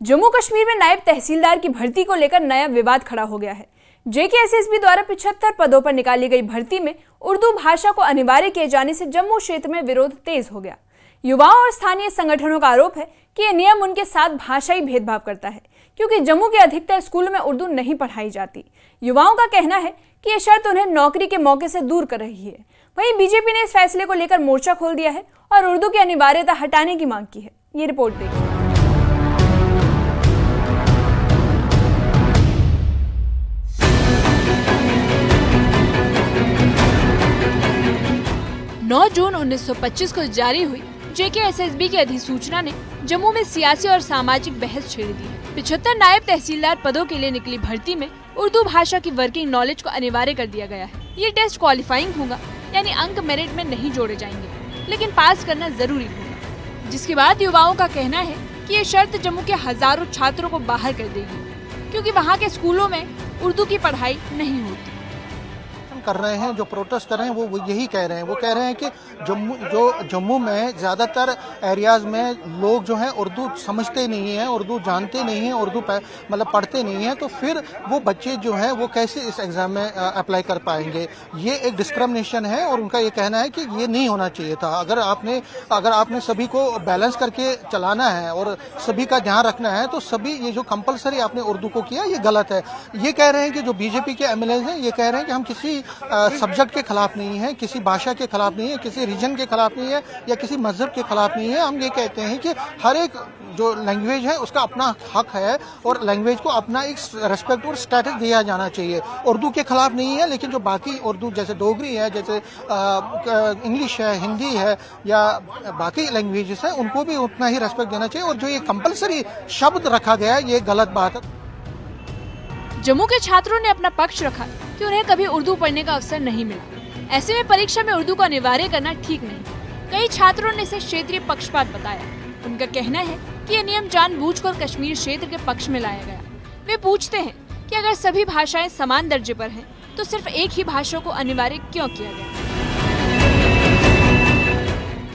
जम्मू कश्मीर में नायब तहसीलदार की भर्ती को लेकर नया विवाद खड़ा हो गया है। JKSSB द्वारा 75 पदों पर निकाली गई भर्ती में उर्दू भाषा को अनिवार्य किए जाने से जम्मू क्षेत्र में विरोध तेज हो गया। युवाओं और स्थानीय संगठनों का आरोप है कि यह नियम उनके साथ भाषाई भेदभाव करता है, क्योंकि जम्मू के अधिकतर स्कूलों में उर्दू नहीं पढ़ाई जाती। युवाओं का कहना है कि यह शर्त उन्हें नौकरी के मौके से दूर कर रही है। वहीं बीजेपी ने इस फैसले को लेकर मोर्चा खोल दिया है और उर्दू की अनिवार्यता हटाने की मांग की है। ये रिपोर्ट देखिए। 9 जून 1925 को जारी हुई JKSSB की अधिसूचना ने जम्मू में सियासी और सामाजिक बहस छेड़ दी है। 75 नायब तहसीलदार पदों के लिए निकली भर्ती में उर्दू भाषा की वर्किंग नॉलेज को अनिवार्य कर दिया गया है। ये टेस्ट क्वालिफाइंग होगा, यानी अंक मेरिट में नहीं जोड़े जाएंगे, लेकिन पास करना जरूरी होगा। जिसके बाद युवाओं का कहना है कि ये शर्त जम्मू के हजारों छात्रों को बाहर कर देगी, क्योंकि वहाँ के स्कूलों में उर्दू की पढ़ाई नहीं होती। कर रहे हैं, जो प्रोटेस्ट कर रहे हैं वो यही कह रहे हैं। वो कह रहे हैं कि जम्मू में ज़्यादातर एरियाज में लोग जो हैं उर्दू समझते नहीं हैं, उर्दू जानते नहीं हैं, उर्दू मतलब पढ़ते नहीं हैं, तो फिर वो बच्चे जो हैं वो कैसे इस एग्ज़ाम में अप्लाई कर पाएंगे। ये एक डिस्क्रिमिनेशन है और उनका ये कहना है कि ये नहीं होना चाहिए था। अगर आपने सभी को बैलेंस करके चलाना है और सभी का ध्यान रखना है, तो सभी ये जो कंपलसरी आपने उर्दू को किया ये गलत है। ये कह रहे हैं कि जो बीजेपी के MLAs हैं ये कह रहे हैं कि हम किसी सब्जेक्ट के खिलाफ नहीं है, किसी भाषा के खिलाफ नहीं है, किसी रीजन के खिलाफ नहीं है या किसी मजहब के खिलाफ नहीं है। हम ये कहते हैं कि हर एक जो लैंग्वेज है उसका अपना हक है और लैंग्वेज को अपना एक रेस्पेक्ट और स्टेटस दिया जाना चाहिए। उर्दू के खिलाफ नहीं है, लेकिन जो बाकी उर्दू जैसे डोगरी है, जैसे इंग्लिश है, हिंदी है या बाकी लैंग्वेजेस है, उनको भी उतना ही रेस्पेक्ट देना चाहिए। और जो ये कंपलसरी शब्द रखा गया है ये गलत बात है। जम्मू के छात्रों ने अपना पक्ष रखा कि उन्हें कभी उर्दू पढ़ने का अवसर नहीं मिला। ऐसे में परीक्षा में उर्दू को अनिवार्य करना ठीक नहीं। कई छात्रों ने इसे क्षेत्रीय पक्षपात बताया। उनका कहना है कि यह नियम जानबूझकर कश्मीर क्षेत्र के पक्ष में लाया गया। वे पूछते हैं कि अगर सभी भाषाएं समान दर्जे पर हैं, तो सिर्फ एक ही भाषा को अनिवार्य क्यों किया गया।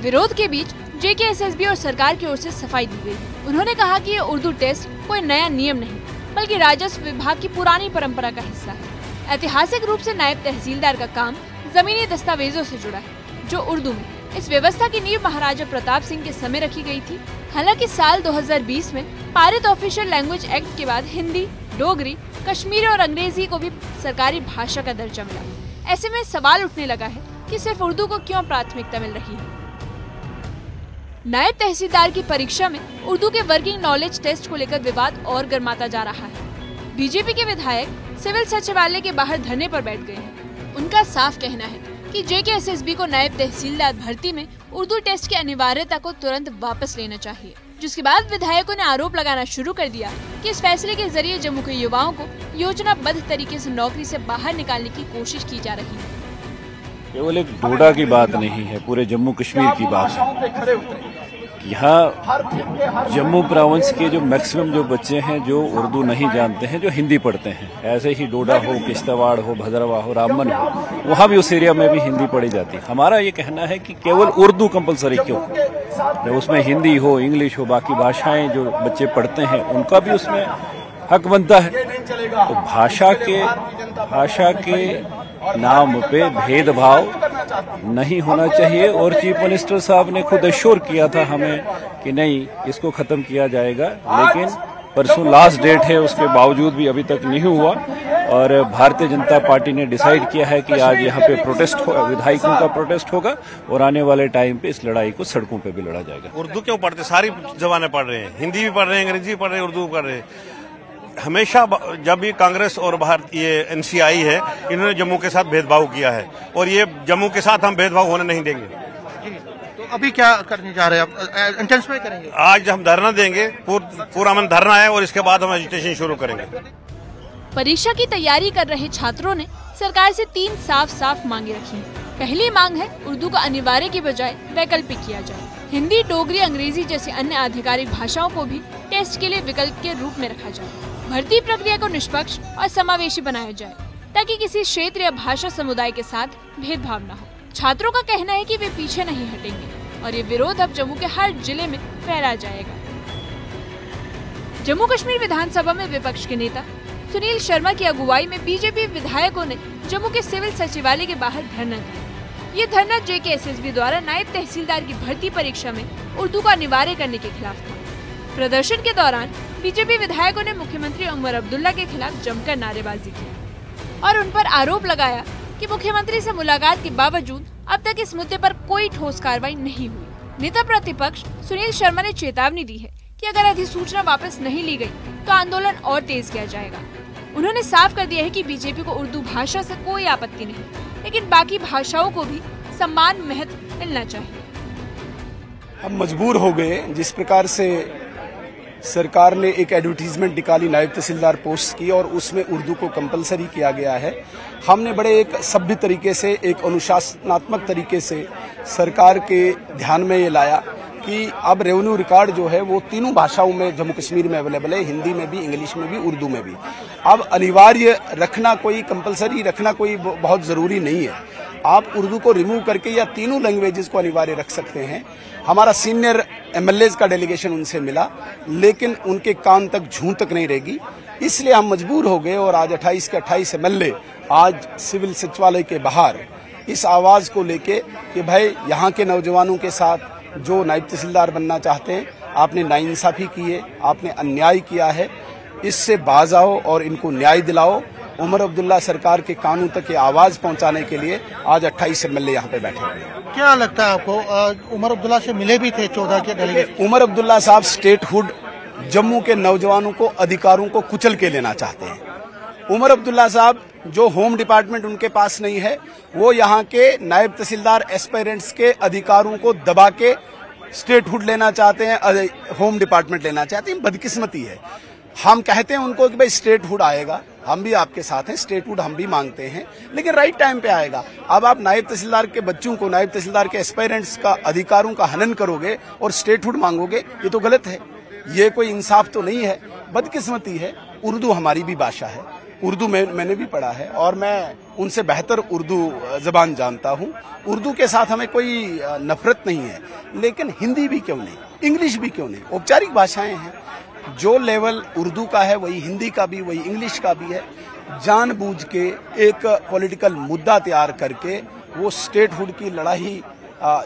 विरोध के बीच JKSSB और सरकार की ओर से सफाई दी गई। उन्होंने कहा कि ये उर्दू टेस्ट कोई नया नियम नहीं, बल्कि राजस्व विभाग की पुरानी परंपरा का हिस्सा है। ऐतिहासिक रूप से नायब तहसीलदार का काम जमीनी दस्तावेजों से जुड़ा है, जो उर्दू में। इस व्यवस्था की नींव महाराजा प्रताप सिंह के समय रखी गई थी। हालांकि साल 2020 में पारित ऑफिशियल लैंग्वेज एक्ट के बाद हिंदी, डोगरी, कश्मीरी और अंग्रेजी को भी सरकारी भाषा का दर्जा मिला। ऐसे में सवाल उठने लगा है कि सिर्फ उर्दू को क्यों प्राथमिकता मिल रही है। नायब तहसीलदार की परीक्षा में उर्दू के वर्किंग नॉलेज टेस्ट को लेकर विवाद और गर्माता जा रहा है। बीजेपी के विधायक सिविल सचिवालय के बाहर धरने पर बैठ गए हैं। उनका साफ कहना है कि JKSSB को नायब तहसीलदार भर्ती में उर्दू टेस्ट की अनिवार्यता को तुरंत वापस लेना चाहिए। जिसके बाद विधायकों ने आरोप लगाना शुरू कर दिया कि इस फैसले के जरिए जम्मू के युवाओं को योजनाबद्ध तरीके से नौकरी से बाहर निकालने की कोशिश की जा रही है। केवल एक डोडा की बात नहीं है, पूरे जम्मू कश्मीर की बात है। यहाँ जम्मू प्रोविंस के जो मैक्सिमम जो बच्चे हैं जो उर्दू नहीं जानते हैं, जो हिंदी पढ़ते हैं, ऐसे ही डोडा हो, किश्तवाड़ हो, भद्रवा हो, रामबन हो, वहाँ भी उस एरिया में भी हिंदी पढ़ी जाती है। हमारा ये कहना है कि केवल उर्दू कंपलसरी क्यों, जब उसमें हिंदी हो, इंग्लिश हो, बाकी भाषाएं जो बच्चे पढ़ते हैं उनका भी उसमें हक बनता है। तो भाषा के नाम पे भेदभाव नहीं होना चाहिए। और चीफ मिनिस्टर साहब ने खुद एश्योर किया था हमें कि नहीं, इसको खत्म किया जाएगा, लेकिन परसों लास्ट डेट है, उसके बावजूद भी अभी तक नहीं हुआ। और भारतीय जनता पार्टी ने डिसाइड किया है कि आज यहाँ पे प्रोटेस्ट होगा, विधायकों का प्रोटेस्ट होगा और आने वाले टाइम पे इस लड़ाई को सड़कों पे भी लड़ा जाएगा। उर्दू क्यों पढ़ते, सारी जबानें पढ़ रहे हैं, हिंदी भी पढ़ रहे हैं, अंग्रेजी भी पढ़ रहे हैं, उर्दू पढ़ रहे हैं। हमेशा जब भी कांग्रेस और ये NC आई है, इन्होंने जम्मू के साथ भेदभाव किया है और ये जम्मू के साथ हम भेदभाव होने नहीं देंगे। तो अभी क्या करने जा रहे हैं आप? इंटेंसिफाई करेंगे? आज हम धरना देंगे, पूरा मन धरना है और इसके बाद हम एजिटेशन शुरू करेंगे। परीक्षा की तैयारी कर रहे छात्रों ने सरकार से 3 साफ मांगे रखी हैं। पहली मांग है उर्दू को अनिवार्य की बजाय वैकल्पिक किया जाए। हिंदी, डोगरी, अंग्रेजी जैसी अन्य आधिकारिक भाषाओं को भी टेस्ट के लिए विकल्प के रूप में रखा जाए। भर्ती प्रक्रिया को निष्पक्ष और समावेशी बनाया जाए, ताकि किसी क्षेत्र या भाषा समुदाय के साथ भेदभाव न हो। छात्रों का कहना है कि वे पीछे नहीं हटेंगे और ये विरोध अब जम्मू के हर जिले में फैला जाएगा। जम्मू कश्मीर विधानसभा में विपक्ष के नेता सुनील शर्मा की अगुवाई में बीजेपी विधायकों ने जम्मू के सिविल सचिवालय के बाहर धरना दिया। ये धरना JKSSB द्वारा नायब तहसीलदार की भर्ती परीक्षा में उर्दू का अनिवार्य करने के खिलाफ था। प्रदर्शन के दौरान बीजेपी विधायकों ने मुख्यमंत्री उमर अब्दुल्ला के खिलाफ जमकर नारेबाजी की और उन पर आरोप लगाया कि मुख्यमंत्री से मुलाकात के बावजूद अब तक इस मुद्दे पर कोई ठोस कार्रवाई नहीं हुई। नेता प्रतिपक्ष सुनील शर्मा ने चेतावनी दी है कि अगर अधिसूचना वापस नहीं ली गई तो आंदोलन और तेज किया जाएगा। उन्होंने साफ कर दिया है कि बीजेपी को उर्दू भाषा से कोई आपत्ति नहीं, लेकिन बाकी भाषाओं को भी सम्मान महत्व मिलना चाहिए। हम मजबूर हो गए, जिस प्रकार से सरकार ने एक एडवर्टीजमेंट निकाली नायब तहसीलदार पोस्ट की और उसमें उर्दू को कंपलसरी किया गया है। हमने बड़े एक सभ्य तरीके से, एक अनुशासनात्मक तरीके से सरकार के ध्यान में ये लाया कि अब रेवेन्यू रिकॉर्ड जो है वो तीनों भाषाओं में जम्मू कश्मीर में अवेलेबल है, हिंदी में भी, इंग्लिश में भी, उर्दू में भी। अब अनिवार्य रखना, कोई कंपलसरी रखना कोई बहुत जरूरी नहीं है। आप उर्दू को रिमूव करके या तीनों लैंग्वेजेस को अनिवार्य रख सकते हैं। हमारा सीनियर MLAs का डेलीगेशन उनसे मिला, लेकिन उनके कान तक जूं तक नहीं रहेगी, इसलिए हम मजबूर हो गए और आज 28 के 28 MLA आज सिविल सचिवालय के बाहर इस आवाज को लेके कि भाई यहाँ के नौजवानों के साथ जो नायब तहसीलदार बनना चाहते हैं, आपने नाइंसाफी की है, आपने अन्याय किया है, इससे बाज आओ और इनको न्याय दिलाओ। उमर अब्दुल्ला सरकार के कानून तक ये आवाज पहुंचाने के लिए आज 28 MLA यहाँ पे बैठे हुए हैं। क्या लगता है आपको, उमर अब्दुल्ला से मिले भी थे 14 के डेलीगेट? उमर अब्दुल्ला साहब स्टेटहुड, जम्मू के नौजवानों को, अधिकारों को कुचल के लेना चाहते हैं। उमर अब्दुल्ला साहब जो होम डिपार्टमेंट उनके पास नहीं है, वो यहाँ के नायब तहसीलदार एस्पायरेंट्स के अधिकारों को दबा के स्टेटहुड लेना चाहते हैं, होम डिपार्टमेंट लेना चाहते हैं। बदकिस्मती है। हम कहते हैं उनको कि भाई स्टेटहुड आएगा, हम भी आपके साथ हैं, स्टेटहुड हम भी मांगते हैं, लेकिन राइट टाइम पे आएगा। अब आप नायब तहसीलदार के बच्चों को, नायब तहसीलदार के एस्पायरेंट्स का अधिकारों का हनन करोगे और स्टेटहुड मांगोगे, ये तो गलत है, ये कोई इंसाफ तो नहीं है, बदकिस्मती है। उर्दू हमारी भी भाषा है, उर्दू मैंने भी पढ़ा है और मैं उनसे बेहतर उर्दू जबान जानता हूँ। उर्दू के साथ हमें कोई नफरत नहीं है, लेकिन हिंदी भी क्यों नहीं, इंग्लिश भी क्यों नहीं? औपचारिक भाषाएं हैं। जो लेवल उर्दू का है वही हिंदी का भी, वही इंग्लिश का भी है। जानबूझ के एक पॉलिटिकल मुद्दा तैयार करके वो स्टेटहुड की लड़ाई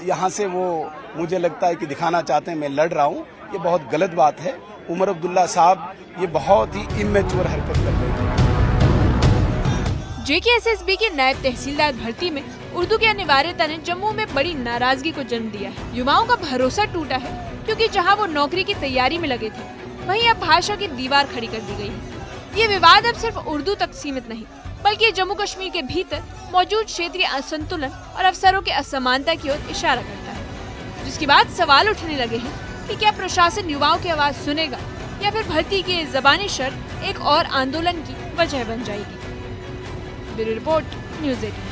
यहाँ से वो मुझे लगता है कि दिखाना चाहते हैं मैं लड़ रहा हूँ, ये बहुत गलत बात है। उमर अब्दुल्ला साहब ये बहुत ही इमेच्योर हरकत कर रहे हैं। JKSSB की नायब तहसीलदार भर्ती में उर्दू की अनिवार्यता ने जम्मू में बड़ी नाराजगी को जन्म दिया है। युवाओं का भरोसा टूटा है, क्योंकि जहां वो नौकरी की तैयारी में लगे थे, वहीं अब भाषा की दीवार खड़ी कर दी गई है। ये विवाद अब सिर्फ उर्दू तक सीमित नहीं, बल्कि जम्मू कश्मीर के भीतर मौजूद क्षेत्रीय असंतुलन और अवसरों के असमानता की ओर इशारा करता है, जिसके बाद सवाल उठने लगे हैं कि क्या प्रशासन युवाओं की आवाज सुनेगा या फिर भर्ती की ज़बानी शर्त एक और आंदोलन की वजह बन जाएगी। Bureau report, news 18।